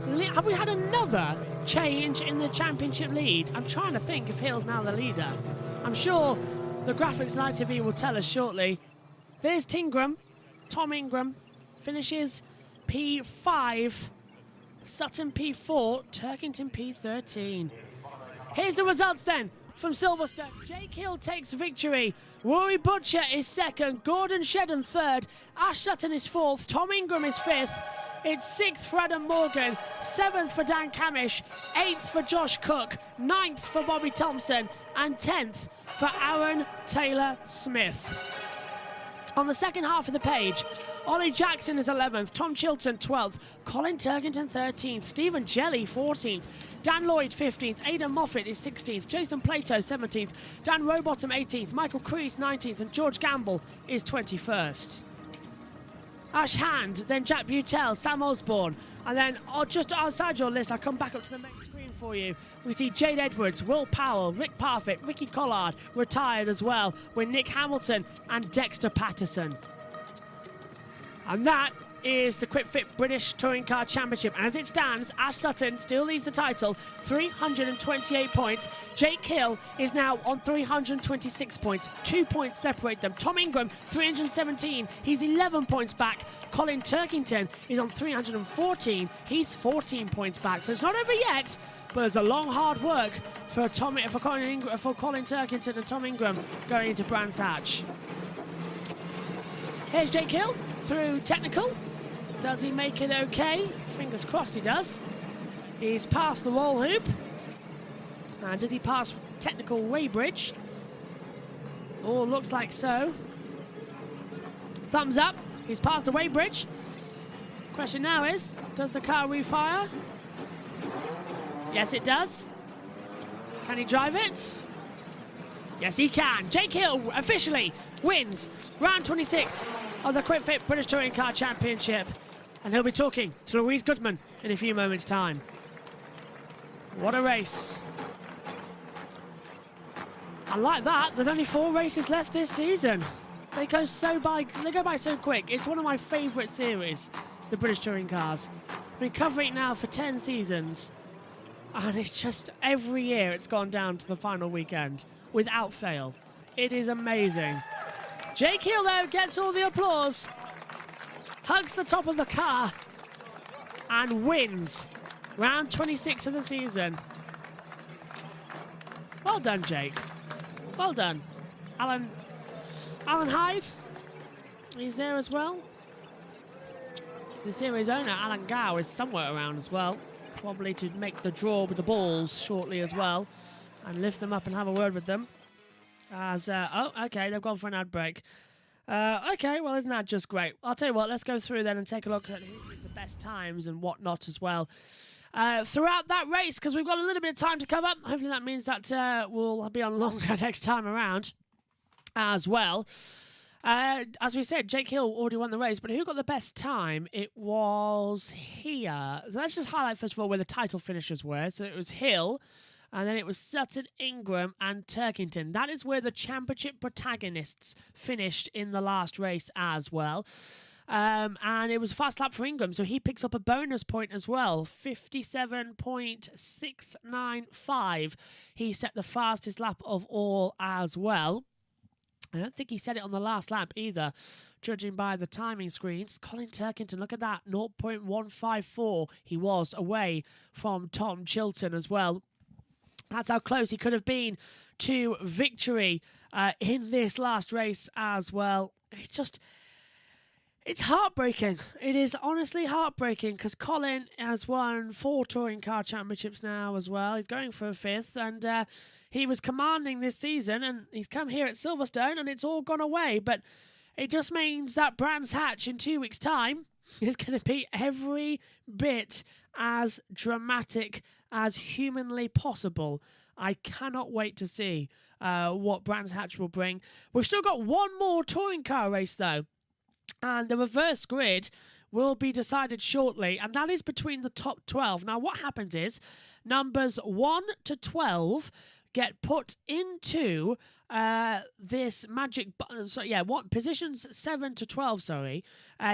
change in the championship lead? I'm trying to think if Hill's now the leader. I'm sure the graphics on ITV will tell us shortly. There's Tingram. Tom Ingram finishes P5, Sutton P4, Turkington P13. Here's the results then from Silverstone. Jake Hill takes victory. Rory Butcher is second, Gordon Shedden third, Ash Sutton is fourth, Tom Ingram is fifth. It's 6th for Adam Morgan, 7th for Dan Camish, 8th for Josh Cook, 9th for Bobby Thompson, and 10th for Aaron Taylor Smith. On the second half of the page, Ollie Jackson is 11th, Tom Chilton 12th, Colin Turkington 13th, Stephen Jelly 14th, Dan Lloyd 15th, Aidan Moffat is 16th, Jason Plato 17th, Dan Rowbottom 18th, Michael Crease 19th, and George Gamble is 21st. Ash Hand, then Jack Butel, Sam Osborne, and then just outside your list, I'll come back up to the main screen for you. We see Jade Edwards, Will Powell, Rick Parfitt, Ricky Collard retired as well, with Nick Hamilton and Dexter Patterson. And that is the Quick Fit British Touring Car Championship. And as it stands, Ash Sutton still leads the title, 328 points. Jake Hill is now on 326 points. 2 points separate them. Tom Ingram, 317. He's 11 points back. Colin Turkington is on 314. He's 14 points back. So it's not over yet, but it's a long, hard work for Colin Turkington and Tom Ingram going into Brands Hatch. Here's Jake Hill through technical. Does he make it okay? Fingers crossed he does. He's past the wall hoop. And does he pass technical weighbridge? Oh, looks like so. Thumbs up. He's passed the weighbridge. Question now is, does the car refire? Yes, it does. Can he drive it? Yes, he can. Jake Hill officially wins round 26 of the Quick Fit British Touring Car Championship. And he'll be talking to Louise Goodman in a few moments' time. What a race. I like that. There's only 4 races left this season. They go by so quick. It's one of my favourite series, the British Touring Cars. I've been covering it now for 10 seasons. And it's just every year it's gone down to the final weekend without fail. It is amazing. Jake Hill, though, gets all the applause, hugs the top of the car, and wins round 26 of the season. Well done, Jake. Well done. Alan Hyde, he's there as well. The series owner, Alan Gow, is somewhere around as well. Probably to make the draw with the balls shortly as well and lift them up and have a word with them. As, oh, okay, they've gone for an ad break. Okay, well, isn't that just great? I'll tell you what, let's go through then and take a look at the best times and whatnot as well. Throughout that race, because we've got a little bit of time to cover. Hopefully that means that we'll be on longer next time around as well. As we said, Jake Hill already won the race, but who got the best time? It was here. So let's just highlight, first of all, where the title finishers were. So it was Hill, and then it was Sutton, Ingram, and Turkington. That is where the championship protagonists finished in the last race as well. And it was a fast lap for Ingram, so he picks up a bonus point as well, 57.695. He set the fastest lap of all as well. I don't think he said it on the last lap either, judging by the timing screens. Colin Turkington, look at that, 0.154. He was away from Tom Chilton as well. That's how close he could have been to victory in this last race as well. It's heartbreaking. It is honestly heartbreaking because Colin has won 4 touring car championships now as well. He's going for a 5th, and he was commanding this season, and he's come here at Silverstone, and it's all gone away. But it just means that Brands Hatch in 2 weeks' time is going to be every bit as dramatic as humanly possible. I cannot wait to see what Brands Hatch will bring. We've still got one more touring car race, though. And the reverse grid will be decided shortly, and that is between the top 12. Now, what happens is numbers 1 to 12 get put into this magic... positions 7 to 12,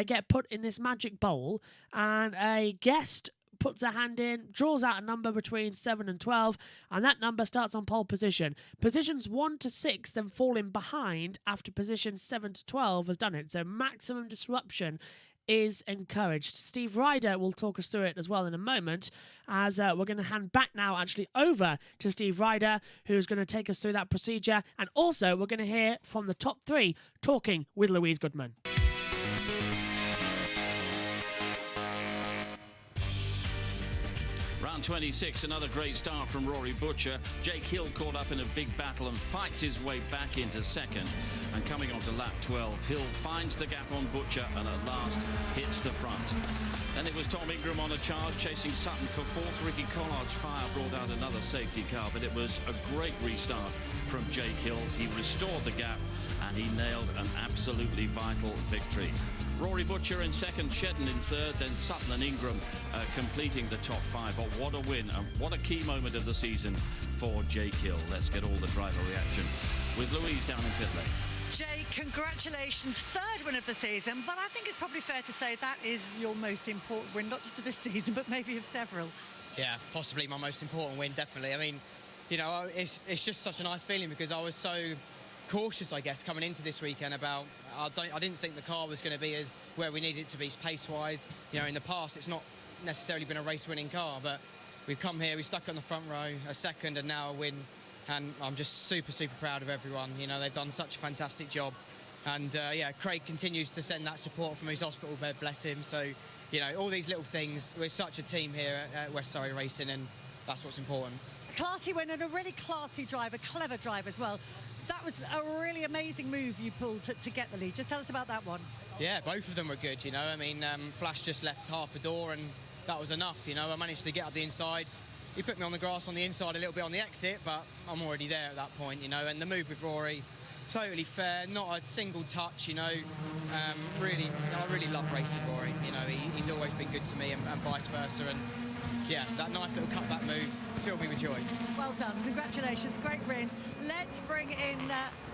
get put in this magic bowl, and a guest puts a hand in, draws out a number between 7 and 12, and that number starts on pole position. Positions 1 to 6 then fall in behind after position 7 to 12 has done it. So maximum disruption is encouraged. Steve Ryder will talk us through it as well in a moment, as we're going to hand back now actually over to Steve Ryder, who's going to take us through that procedure. And also we're going to hear from the top 3 talking with Louise Goodman. Round 26, another great start from Rory Butcher. Jake Hill caught up in a big battle and fights his way back into second. And coming on to lap 12, Hill finds the gap on Butcher and at last hits the front. Then it was Tom Ingram on a charge, chasing Sutton for 4th. Ricky Collard's fire brought out another safety car, but it was a great restart from Jake Hill. He restored the gap and he nailed an absolutely vital victory. Rory Butcher in second, Shedden in third, then Sutton and Ingram completing the top 5. But what a win and what a key moment of the season for Jake Hill. Let's get all the driver reaction with Louise down in pit lane. Jake, congratulations, 3rd win of the season, but I think it's probably fair to say that is your most important win, not just of this season, but maybe of several. Yeah, possibly my most important win, definitely. I mean, you know, it's just such a nice feeling because I was so cautious, I guess, coming into this weekend about I didn't think the car was going to be as where we needed it to be pace-wise. You know, in the past, it's not necessarily been a race-winning car, but we've come here, we stuck on the front row, a second and now a win, and I'm just super, super proud of everyone. You know, they've done such a fantastic job, and yeah, Craig continues to send that support from his hospital bed, bless him. So, you know, all these little things, we're such a team here at West Surrey Racing, and that's what's important. A classy win and a really classy driver, clever drive as well. That was a really amazing move you pulled to get the lead. Just tell us about that one. Yeah, both of them were good, you know. I mean, Flash just left half a door and that was enough, you know. I managed to get up the inside. He put me on the grass on the inside a little bit on the exit, but I'm already there at that point, you know. And the move with Rory, totally fair, not a single touch, you know. I really love racing Rory, you know. He's always been good to me and vice versa. And yeah, that nice little cutback move filled me with joy. Well done, congratulations, great win. Let's bring in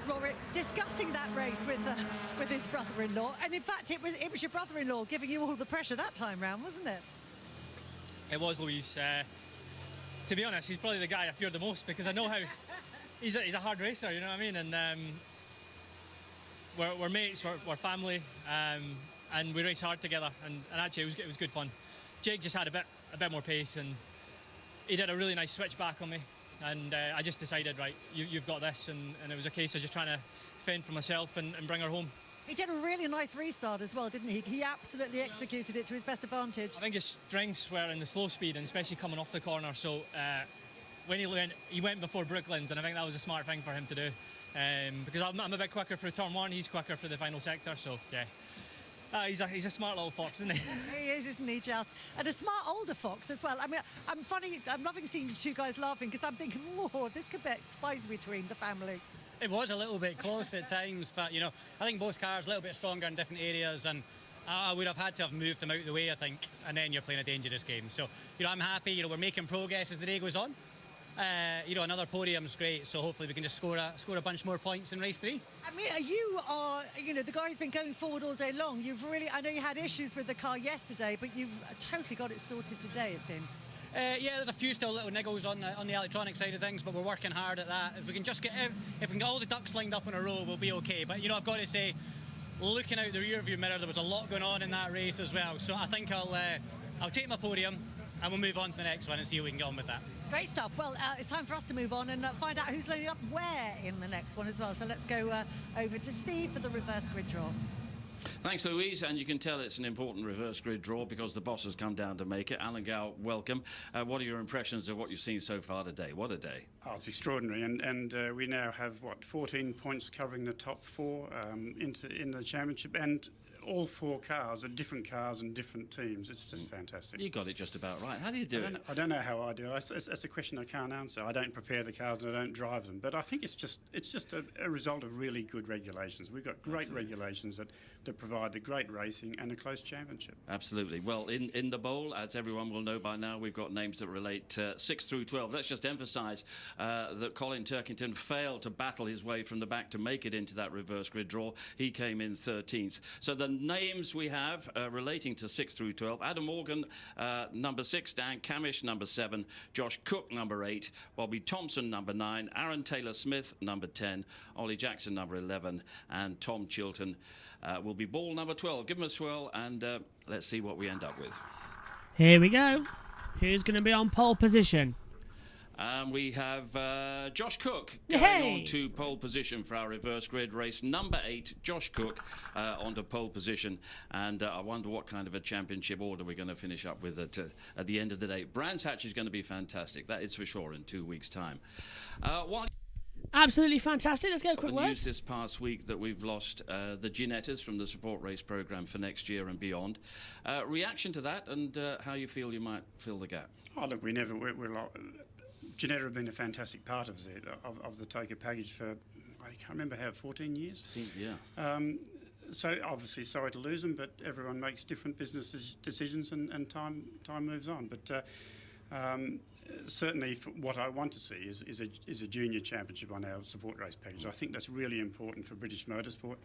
Rory, discussing that race with his brother-in-law. And in fact, it was your brother-in-law giving you all the pressure that time round, wasn't it? It was, Louise. to be honest, he's probably the guy I fear the most, because I know how he's a hard racer, you know what I mean? And we're mates, we're family, and we race hard together. And actually, it was good fun. Jake just had a bit more pace, and he did a really nice switch back on me. And I just decided, right, you've got this, and it was a case of just trying to fend for myself and bring her home. He did a really nice restart as well, didn't he? He absolutely executed it to his best advantage. I think his strengths were in the slow speed, and especially coming off the corner. So when he went before Brooklands, and I think that was a smart thing for him to do. Because I'm a bit quicker for turn one, he's quicker for the final sector. So yeah, he's a smart little fox, isn't he? He is, isn't he, just? And a smart older fox as well. I mean, I'm loving seeing you two guys laughing, because I'm thinking, whoa, this could be spicy between the family. It was a little bit close at times, but you know, I think both cars a little bit stronger in different areas, and I would have had to have moved them out of the way, I think, and then you're playing a dangerous game. So, you know, I'm happy. You know, we're making progress as the day goes on. You know, another podium's great, so hopefully we can just score a bunch more points in race 3. I mean, you know, the guy's been going forward all day long. I know you had issues with the car yesterday, but you've totally got it sorted today, it seems. Yeah, there's a few still little niggles on the electronic side of things, but we're working hard at that. If we can get all the ducks lined up in a row, we'll be okay. But you know, I've got to say, looking out the rear-view mirror, there was a lot going on in that race as well. So I think I'll take my podium, and we'll move on to the next one and see how we can get on with that. Great stuff. Well, it's time for us to move on and find out who's lining up where in the next one as well. So let's go over to Steve for the reverse grid draw. Thanks, Louise, and you can tell it's an important reverse grid draw because the boss has come down to make it. Alan Gow, welcome. What are your impressions of what you've seen so far today? What a day. Oh, it's extraordinary, and we now have, 14 points covering the top 4 in the championship, and all 4 cars are different cars and different teams. It's just fantastic. You got it just about right. How do you do it? I don't know how I do it. It's a question I can't answer. I don't prepare the cars and I don't drive them. But I think it's just a result of really good regulations. We've got great regulations that provide the great racing and a close championship. Absolutely. Well, in the bowl, as everyone will know by now, we've got names that relate 6 through 12. Let's just emphasise that Colin Turkington failed to battle his way from the back to make it into that reverse grid draw. He came in 13th. So the names we have relating to 6 through 12: Adam Morgan, number 6, Dan Camish, number 7, Josh Cook, number 8, Bobby Thompson, number 9, Aaron Taylor-Smith, number 10, Ollie Jackson, number 11, and Tom Chilton will be ball number 12. Give him a swirl and let's see what we end up with. Here we go. Who's going to be on pole position? We have Josh Cook going on to pole position for our reverse grid race. Number 8, Josh Cook onto pole position. And I wonder what kind of a championship order we're going to finish up with at the end of the day. Brands Hatch is going to be fantastic. That is for sure in 2 weeks' time. Absolutely fantastic. Let's get a quick word. News this past week that we've lost the Ginettas from the support race programme for next year and beyond. Reaction to that, and how you feel you might fill the gap? Oh, look, Ginetta have been a fantastic part of the Toker package for, I can't remember how, 14 years? Yeah. So obviously sorry to lose them, but everyone makes different business decisions and time moves on. But certainly what I want to see is a junior championship on our support race package. I think that's really important for British motorsport,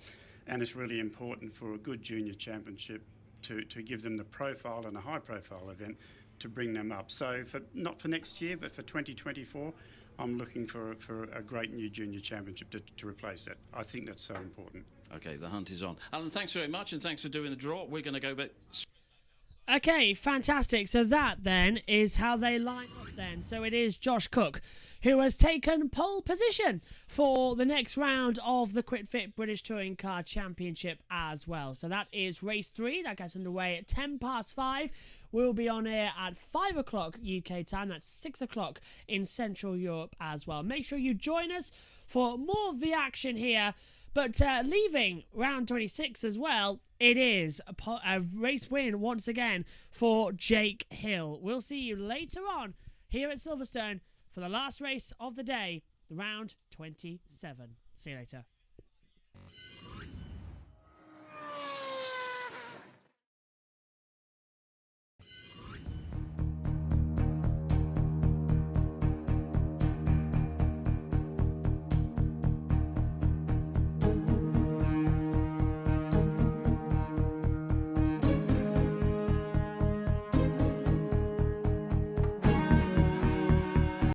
and it's really important for a good junior championship to give them the profile and a high profile event to bring them up. So not for next year, but for 2024, I'm looking for a great new junior championship to replace that. I think that's so important. Okay, the hunt is on. Alan, thanks very much, and thanks for doing the draw. We're going to go back. Okay, fantastic. So that then is how they line up then. So it is Josh Cook who has taken pole position for the next round of the QuitFit British Touring Car Championship as well. So that is race 3. That gets underway at 5:10. We'll be on air at 5 o'clock UK time. That's 6 o'clock in Central Europe as well. Make sure you join us for more of the action here. But leaving round 26 as well, it is a race win once again for Jake Hill. We'll see you later on here at Silverstone for the last race of the day, round 27. See you later.